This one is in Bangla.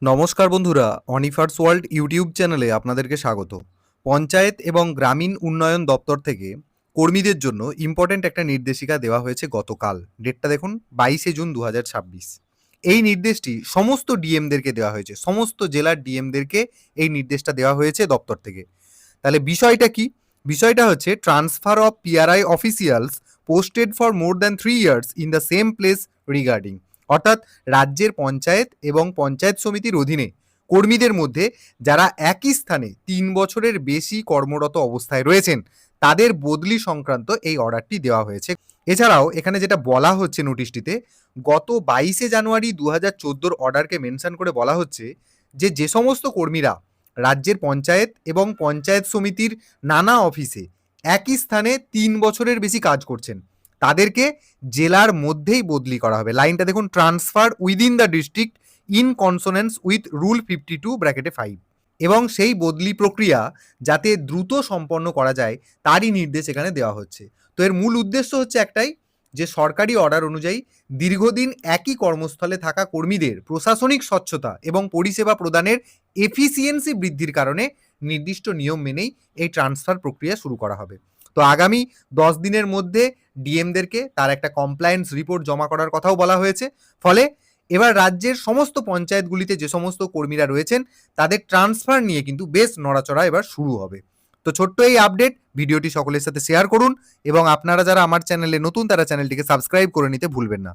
নমস্কার বন্ধুরা, অনিফার্স ওয়ার্ল্ড ইউটিউব চ্যানেলে আপনাদেরকে স্বাগত। পঞ্চায়েত এবং গ্রামীণ উন্নয়ন দপ্তর থেকে কর্মীদের জন্য ইম্পর্ট্যান্ট একটা নির্দেশিকা দেওয়া হয়েছে গতকাল। ডেটটা দেখুন, 22শে জুন 2026। এই নির্দেশটি সমস্ত ডিএমদেরকে দেওয়া হয়েছে, সমস্ত জেলার ডিএমদেরকে এই নির্দেশটা দেওয়া হয়েছে দপ্তর থেকে। তাহলে বিষয়টা কি? বিষয়টা হচ্ছে transfer of PRI officials posted for more than 3 years in the same place regarding. অর্থাৎ রাজ্যের পঞ্চায়েত এবং পঞ্চায়েত সমিতির অধীনে কর্মীদের মধ্যে যারা একই স্থানে 3 বছরের বেশি কর্মরত অবস্থায় রয়েছেন তাদের বদলি সংক্রান্ত এই অর্ডারটি দেওয়া হয়েছে। এছাড়াও এখানে যেটা বলা হচ্ছে নোটিশটিতে, গত 22শে জানুয়ারি 2014 অর্ডারকে মেনশন করে বলা হচ্ছে যে সমস্ত কর্মীরা রাজ্যের পঞ্চায়েত এবং পঞ্চায়েত সমিতির নানা অফিসে একই স্থানে 3 বছরের বেশি কাজ করছেন তাদেরকে জেলার মধ্যেই বদলি করা হবে। লাইনটা দেখুন, transfer within the district in consonance with rule 52(5) এবং সেই বদলি প্রক্রিয়া যাতে দ্রুত সম্পন্ন করা যায় তারই নির্দেশ এখানে দেওয়া হচ্ছে। তো এর মূল উদ্দেশ্য হচ্ছে একটাই, যে সরকারি অর্ডার অনুযায়ী দীর্ঘদিন একই কর্মস্থলে থাকা কর্মীদের প্রশাসনিক স্বচ্ছতা এবং পরিষেবা প্রদানের এফিসিয়েন্সি বৃদ্ধির কারণে নির্দিষ্ট নিয়ম মেনেই এই ট্রান্সফার প্রক্রিয়া শুরু করা হবে। তো আগামী 10 দিনের মধ্যে ডিএমদেরকে তার একটা কমপ্লায়েন্স রিপোর্ট জমা করার কথাও বলা হয়েছে। ফলে এবার রাজ্যের সমস্ত পঞ্চায়েতগুলিতে যে সমস্ত কর্মীরা রয়েছেন তাদের ট্রান্সফার নিয়ে কিন্তু বেশ নড়াচড়া এবার শুরু হবে। তো ছোট্ট এই আপডেট, ভিডিওটি সকলের সাথে শেয়ার করুন এবং আপনারা যারা আমার চ্যানেলে নতুন তারা চ্যানেলটিকে সাবস্ক্রাইব করে নিতে ভুলবেন না।